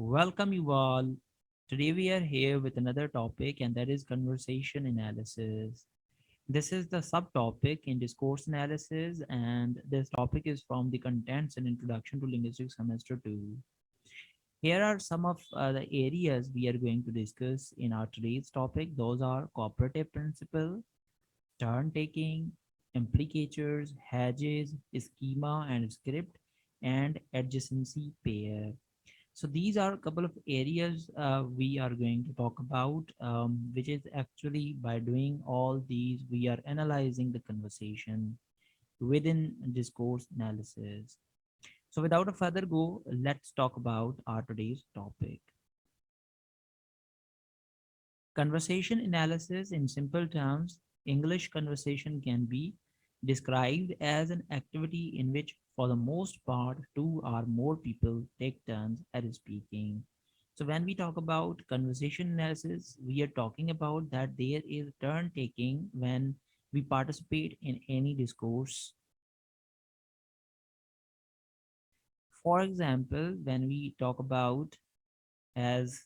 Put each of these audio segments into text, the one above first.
Welcome you all. Today we are here with another topic, and that is conversation analysis. This is the subtopic in discourse analysis, and this topic is from the contents and introduction to linguistics semester 2. Here are some of the areas we are going to discuss in our today's topic. Those are cooperative principle, turn taking, implicatures, hedges, schema and script, and adjacency pair. So these are a couple of areas we are going to talk about, which is actually by doing all these, we are analyzing the conversation within discourse analysis. So without a further go, let's talk about our today's topic. Conversation analysis in simple terms, English conversation can be described as an activity in which, for the most part, two or more people take turns at speaking. So, when we talk about conversation analysis, we are talking about that there is turn taking when we participate in any discourse. For example, when we talk about as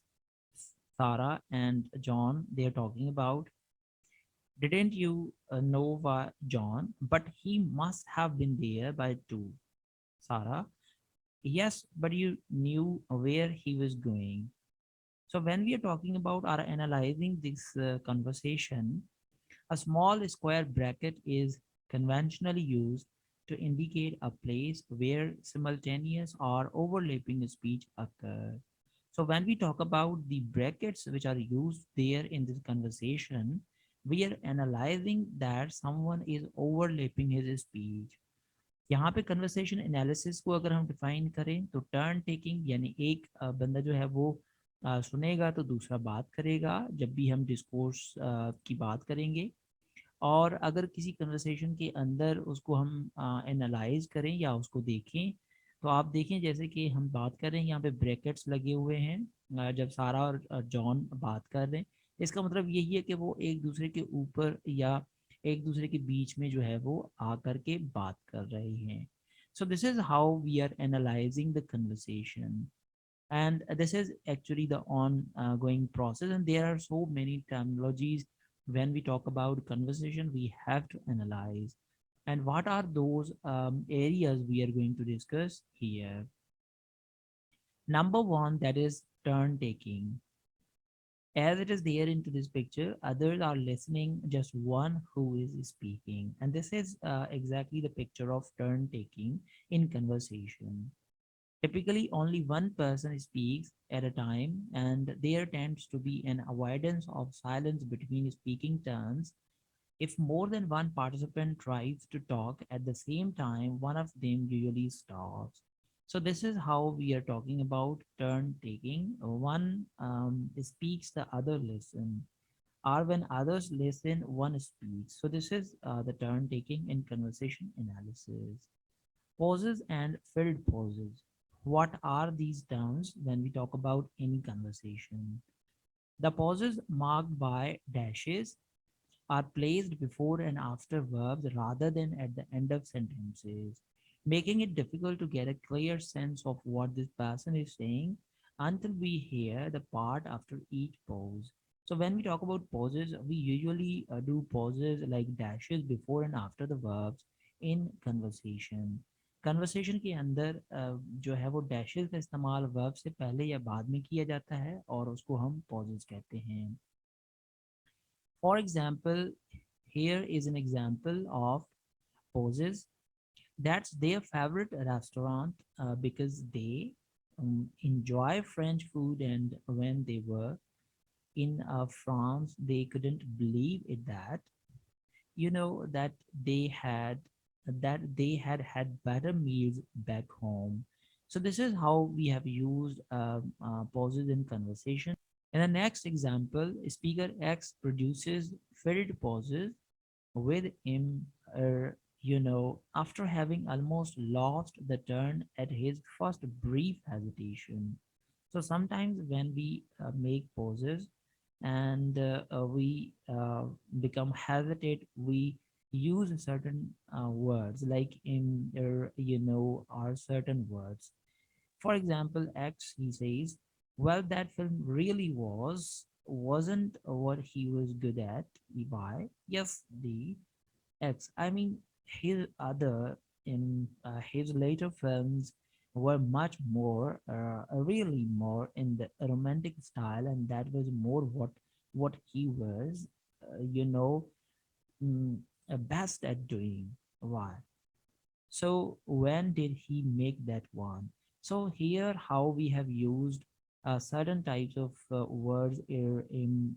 Sara and John, they are talking about, didn't you know why John? But he must have been there by two. Sarah, yes, but you knew where he was going. So when we are talking about or analyzing this conversation, a small square bracket is conventionally used to indicate a place where simultaneous or overlapping speech occur. So when we talk about the brackets which are used there in this conversation, we are analyzing that someone is overlapping his speech. यहाँ पे conversation analysis को अगर हम define करें तो turn taking यानी एक बंदा जो है वो सुनेगा तो दूसरा बात करेगा जब भी हम डिस्कोर्स की बात करेंगे। और अगर किसी कन्वर्सेशन के अंदर उसको हम एनालाइज करें या उसको देखें तो आप देखें जैसे कि हम बात कर रहे हैं यहाँ पे ब्रैकेट्स लगे हुए हैं। जब सारा और जॉन बात कर रहे हैं इसका मतलब यही है कि वो एक दूसरे के ऊपर या एक दूसरे के बीच में जो है वो आकर के बात कर रहे हैं। So this is how we are analysing the conversation, and this is actually the ongoing process, and there are so many terminologies. When we talk about conversation we have to analyze, and what are those areas we are going to discuss here. Number one, that is turn taking. As it is there into this picture, others are listening, just one who is speaking, and this is exactly the picture of turn taking in conversation. Typically, only one person speaks at a time, and there tends to be an avoidance of silence between speaking turns. If more than one participant tries to talk at the same time, one of them usually stops. So, this is how we are talking about turn taking. One speaks, the other listen, or when others listen, one speaks. So, this is the turn taking in conversation analysis. Pauses and filled pauses. What are these terms when we talk about any conversation? The pauses marked by dashes are placed before and after verbs rather than at the end of sentences, making it difficult to get a clear sense of what this person is saying until we hear the part after each pause. So, when we talk about pauses, we usually do pauses like dashes before and after the verbs in conversation. Conversation के अंदर जो है वो dashes का इस्तेमाल verb से पहले या बाद में किया जाता है और उसको हम पॉजेस कहते हैं। For example, here is an example of poses. That's their favorite restaurant because they enjoy French food, and when they were in France, they couldn't believe it that that they had had better meals back home. So this is how we have used pauses in conversation. In the next example, speaker X produces filled pauses with him, after having almost lost the turn at his first brief hesitation. So sometimes when we make pauses and we become hesitate, we use certain words like in, or certain words. For example, X, he says, Well, that film really wasn't what he was good at. Why? Yes, the X. I mean, his other in his later films were much more, really more in the romantic style, and that was more what he was, you know, mm, best at doing. Why? So when did he make that one? So here, how we have used certain types of words here in,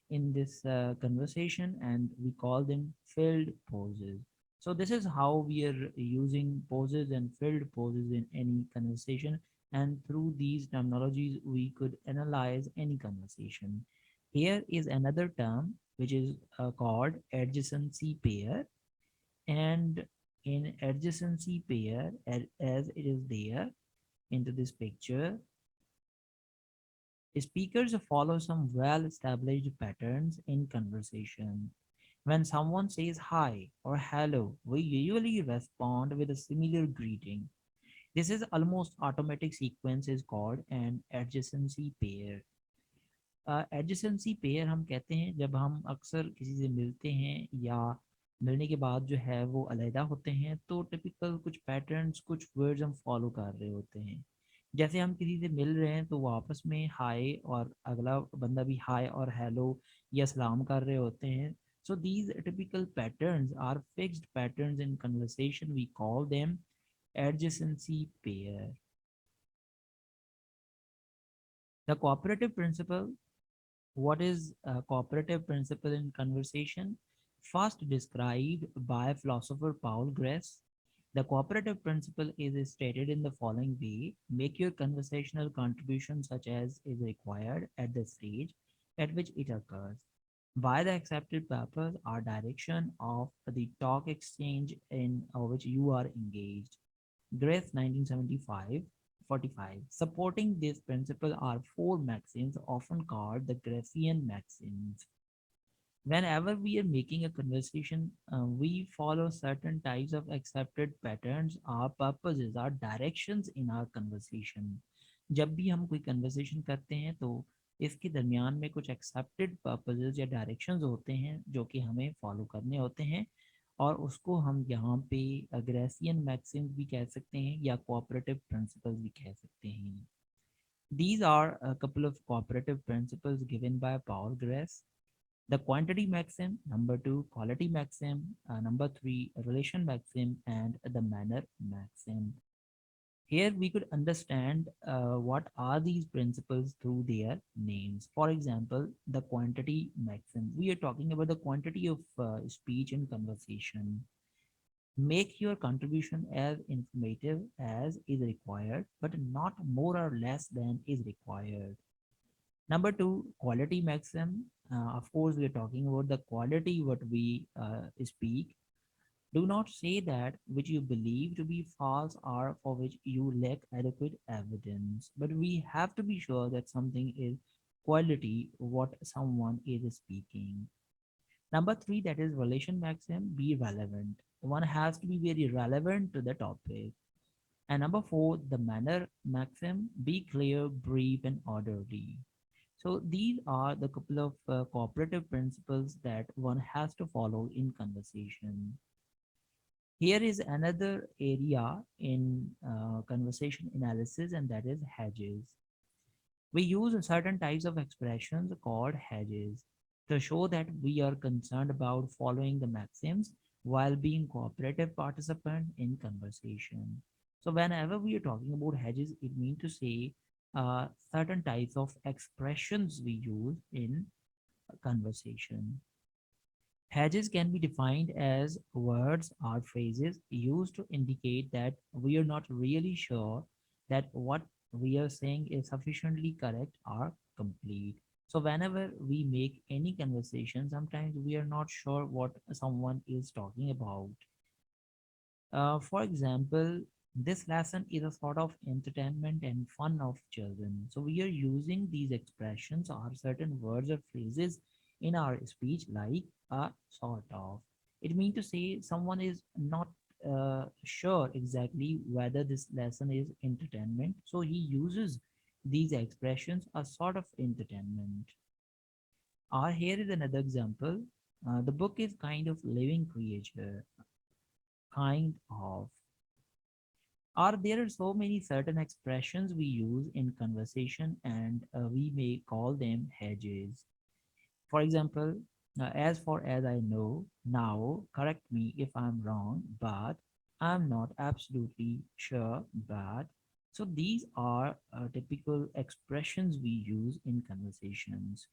in this conversation, and we call them filled poses. So this is how we are using poses and filled poses in any conversation, and through these terminologies we could analyze any conversation. Here is another term which is called adjacency pair, and in adjacency pair, as it is there into this picture, speakers follow some well established patterns in conversation. When someone says hi or hello, we usually respond with a similar greeting. This is almost automatic sequence is called an adjacency pair. Adjacency pair हम कहते हैं जब हम अक्सर किसी से मिलते हैं या मिलने के बाद जो है वो अलहदा होते हैं, तो टिपिकल कुछ पैटर्न्स, कुछ वर्ड्स हम फॉलो कर रहे होते हैं। जैसे हम किसी से मिल रहे हैं तो वो आपस में हाय और अगला बंदा भी हाय और हेलो या सलाम कर रहे होते हैं। So these typical patterns are fixed patterns in conversation, we call them adjacency pair. The cooperative principle. What is a cooperative principle in conversation? First described by philosopher Paul Gress. The cooperative principle is stated in the following way: make your conversational contribution such as is required at the stage at which it occurs, by the accepted purpose or direction of the talk exchange in which you are engaged. Grace 1975 45. Supporting this principle are four maxims often called the Gracian maxims. Whenever we are making a conversation, we follow certain types of accepted patterns, our purposes, our directions in our conversation. जब भी हम कोई conversation करते हैं तो इसके दरमियान में कुछ accepted purposes या directions होते हैं जो कि हमें follow करने होते हैं, और उसको हम यहाँ पे ग्रेसियन मैक्सिम्स भी कह सकते हैं या कोऑपरेटिव प्रिंसिपल्स भी कह सकते हैं. These are a couple of cooperative principles given by Paul Gress. The quantity maxim, number two, quality maxim, number three, relation maxim, and the manner maxim. Here we could understand what are these principles through their names. For example, the quantity maxim. We are talking about the quantity of speech in conversation. Make your contribution as informative as is required, but not more or less than is required. Number two, quality maxim. Of course, we are talking about the quality what we speak. Do not say that which you believe to be false or for which you lack adequate evidence. But we have to be sure that something is quality, what someone is speaking. Number three, that is relation maxim, be relevant. One has to be very relevant to the topic. And number four, the manner maxim, be clear, brief, and orderly. So these are the couple of cooperative principles that one has to follow in conversation. Here is another area in conversation analysis, and that is hedges. We use certain types of expressions called hedges to show that we are concerned about following the maxims while being cooperative participant in conversation. So whenever we are talking about hedges, it means to say certain types of expressions we use in a conversation. Hedges can be defined as words or phrases used to indicate that we are not really sure that what we are saying is sufficiently correct or complete. So, whenever we make any conversation, sometimes we are not sure what someone is talking about. For example, this lesson is a sort of entertainment and fun of children. So we are using these expressions or certain words or phrases in our speech like a sort of. It means to say someone is not sure exactly whether this lesson is entertainment. So he uses these expressions are sort of entertainment. Or here is another example. The book is kind of living creature, kind of. Or there are so many certain expressions we use in conversation and we may call them hedges. For example, as far as I know, now correct me if I'm wrong, but I'm not absolutely sure. But so these are typical expressions we use in conversations.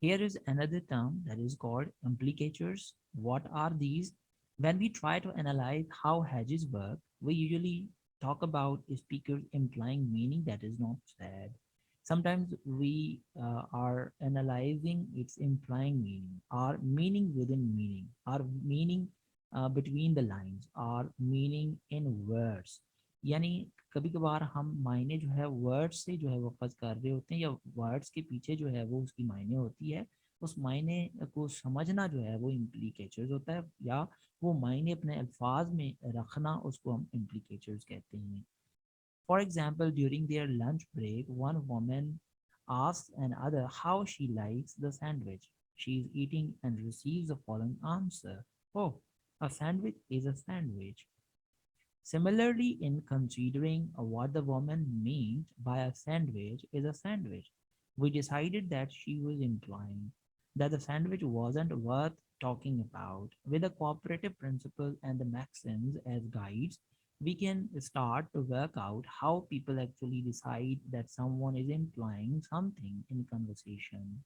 Here is another term that is called implicatures. What are these? When we try to analyze how hedges work, we usually talk about speakers implying meaning that is not said. Sometimes we are analyzing its implying meaning, or meaning within meaning, or meaning between the lines, or meaning in words. यानी कभी कभार हम मायने जो है words से जो है वापस कर रहे होते हैं, या वर्ड्स के पीछे जो है वो उसकी मायने होती है, उस मायने को समझना जो है वो इम्प्लीकेचर्स होता है, या वो मायने अपने अल्फाज में रखना उसको हम इम्प्लीकेचर्स कहते हैं. For example, during their lunch break one women asks another how she likes the sandwich she is eating and receives the following answer: oh, a sandwich is a sandwich. Similarly, in considering what the woman meant by a sandwich is a sandwich, we decided that she was implying that the sandwich wasn't worth talking about. With the cooperative principle and the maxims as guides, we can start to work out how people actually decide that someone is implying something in conversation.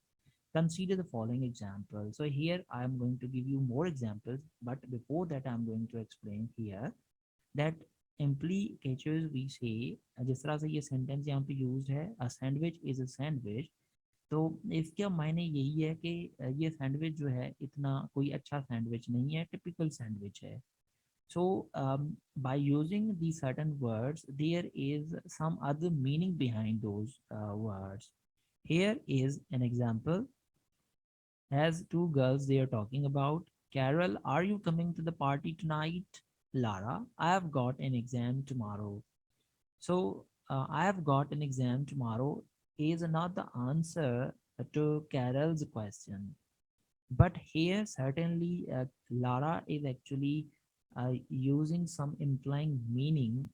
Consider the following example. So here I am going to give you more examples, but before that I am going to explain here that implicatures we say, जिस तरह से ये sentence यहाँ पे use है, a sandwich is a sandwich, तो इसका मायने यही है कि ये सैंडविच जो है इतना कोई अच्छा सैंडविच नहीं है, टिपिकल सैंडविच है. So by using these certain words, there is some other meaning behind those words. Here is an example. As two girls they are talking about, Carol, are you coming to the party tonight? Lara, I have got an exam tomorrow. So, I have got an exam tomorrow is not the answer to Carol's question. But here, certainly, Lara is actually using some implying meaning.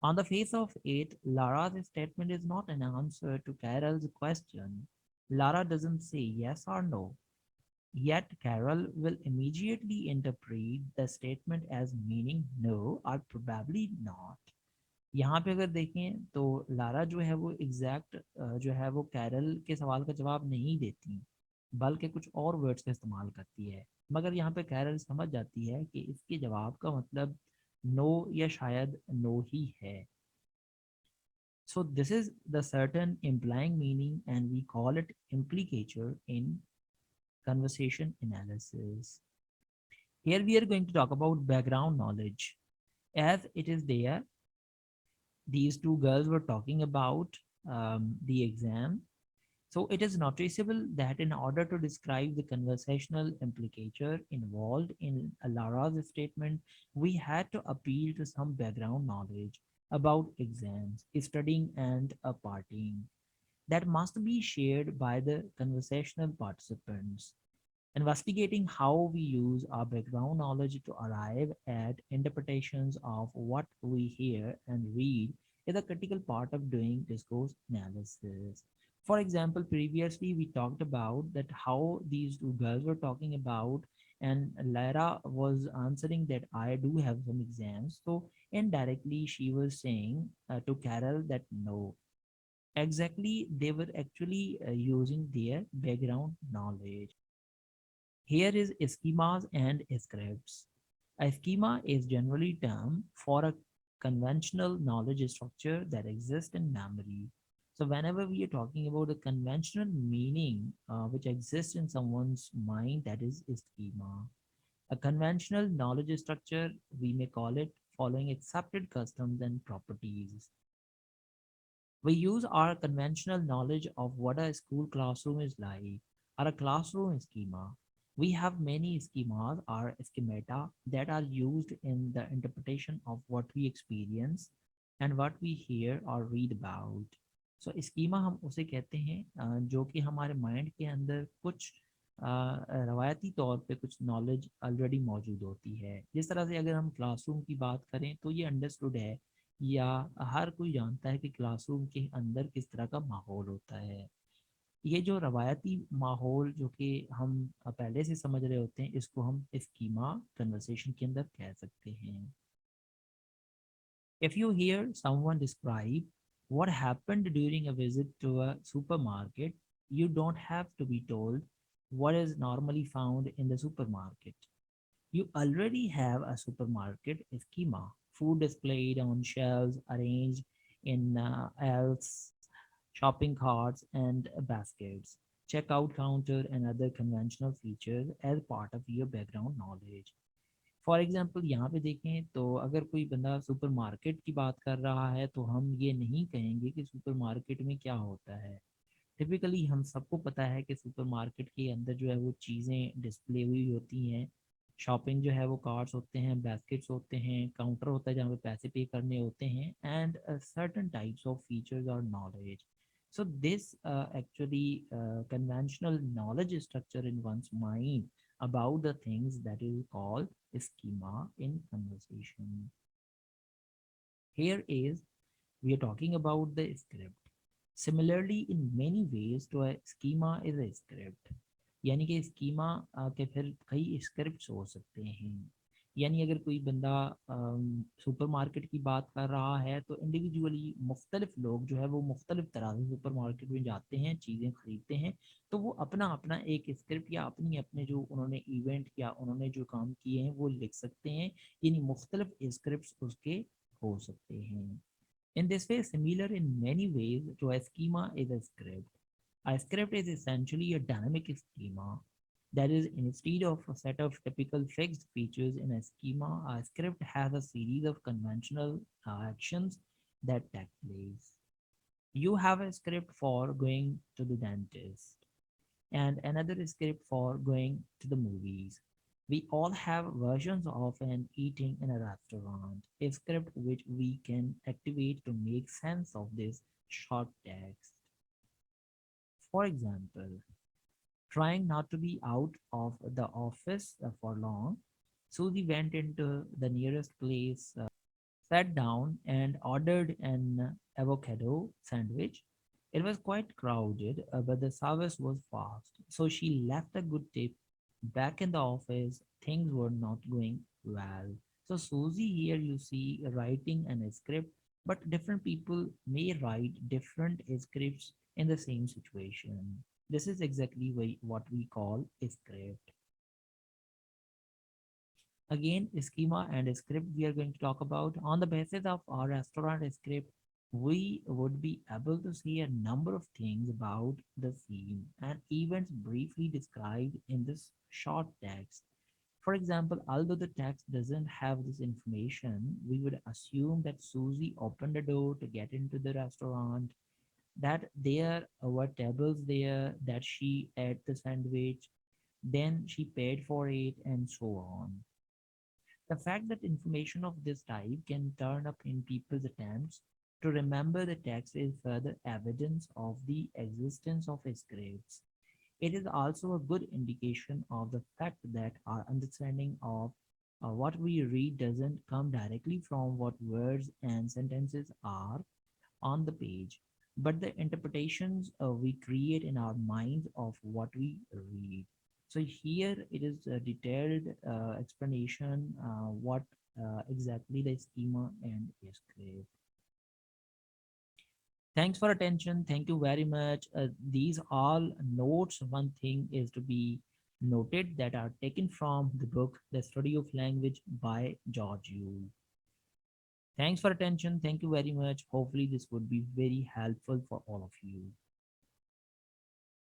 On the face of it, Lara's statement is not an answer to Carol's question. Lara doesn't say yes or no. Yet Carol will immediately interpret the statement as meaning no or probably not. यहाँ पे अगर देखें तो Lara जो है वो exact जो है वो कैरल के सवाल का जवाब नहीं देती, बल्कि कुछ और वर्ड्स का इस्तेमाल करती है. मगर यहाँ पे कैरल समझ जाती है कि इसके जवाब का मतलब नो या शायद नो ही है. So this is the certain implying meaning and we call it implicature in conversation analysis. Here we are going to talk about background knowledge. As it is there, these two girls were talking about the exam. So it is noticeable that in order to describe the conversational implicature involved in Lara's statement, we had to appeal to some background knowledge about exams, studying, and partying that must be shared by the conversational participants. Investigating how we use our background knowledge to arrive at interpretations of what we hear and read is a critical part of doing discourse analysis. For example, previously we talked about that how these two girls were talking about, and Lyra was answering that I do have some exams. So indirectly she was saying to Carol that no, exactly they were actually using their background knowledge. Here is schemas and scripts. A schema is generally term for a conventional knowledge structure that exists in memory. So whenever we are talking about a conventional meaning which exists in someone's mind, that is a schema. A conventional knowledge structure, we may call it following accepted customs and properties. We use our conventional knowledge of what a school classroom is like, or a classroom schema. We have many schemas or schemata that are used in the interpretation of what we experience. and what we hear or read about. So schema हम उसे कहते हैं जो कि हमारे mind के अंदर कुछ रवायती तौर पे कुछ नॉलेज ऑलरेडी मौजूद होती है। जिस तरह से अगर हम क्लासरूम की बात करें तो ये अंडरस्टूड है या हर कोई जानता है कि क्लासरूम के अंदर किस तरह का माहौल होता है। ये जो रवायती माहौल जो कि हम पहले से समझ रहे होते हैं, इसको हम स्कीमा कन्वर्सेशन के अंदर कह सकते हैं। If you hear someone describe what happened during a visit to a supermarket, you don't have to be told what is normally found in the supermarket. You already have a supermarket schema, food displayed on shelves, arranged in aisles, shopping carts, and baskets, checkout counter, and other conventional features as part of your background knowledge. For example यहाँ पे देखें तो अगर कोई बंदा super market की बात कर रहा है तो हम ये नहीं कहेंगे कि सुपर मार्केट में क्या होता है। टिपिकली हम सबको पता है कि सुपर मार्केट के अंदर जो है वो चीज़ें डिस्प्ले हुई होती हैं। शॉपिंग जो है वो कार्ट्स होते हैं, बास्केट्स होते हैं, काउंटर होता है जहाँ पे पैसे पे करने होते हैं, and certain types of features और knowledge. So this actually conventional knowledge structure in one's mind about the things that is called schema in conversation. Here is we are talking about the script. Similarly, in many ways, to a schema is a script. यानी कि schema के फिर कई scripts हो सकते हैं। यानी अगर कोई बंदा सुपरमार्केट की बात कर रहा है तो इंडिविजुअली मुख्तलिफ लोग जो है वो मुख्तलिफ तरह से सुपरमार्केट में जाते हैं, चीज़ें खरीदते हैं। तो वो अपना अपना एक स्क्रिप्ट या अपनी अपने जो उन्होंने इवेंट या उन्होंने जो काम किए हैं वो लिख सकते हैं। यानी मुख्तलिफ स्क्रिप्ट्स उसके हो सकते हैं। In this way, similar in many ways to a schema is a script. A script is essentially a dynamic schema. That is, instead of a set of typical fixed features in a schema, a script has a series of conventional actions that take place. You have a script for going to the dentist and another script for going to the movies. We all have versions of an eating in a restaurant, a script which we can activate to make sense of this short text. For example, trying not to be out of the office for long, Susie went into the nearest place, sat down, and ordered an avocado sandwich. It was quite crowded, but the service was fast, so she left a good tip. Back in the office, things were not going well. So, Susie here you see writing an script, but different people may write different scripts in the same situation. This is exactly what we call a script. Again, schema and script we are going to talk about. On the basis of our restaurant script, we would be able to see a number of things about the scene and events briefly described in this short text. For example, although the text doesn't have this information, we would assume that Susie opened the door to get into the restaurant, that there were tables there, that she ate the sandwich, then she paid for it, and so on. The fact that information of this type can turn up in people's attempts to remember the text is further evidence of the existence of scripts. It is also a good indication of the fact that our understanding of what we read doesn't come directly from what words and sentences are on the page, but the interpretations we create in our minds of what we read. So here it is a detailed explanation what exactly the schema and script. Thanks for attention. Thank you very much. These all notes. One thing is to be noted that are taken from the book The Study of Language by George Yule. Thanks for attention. Thank you very much. Hopefully this would be very helpful for all of you.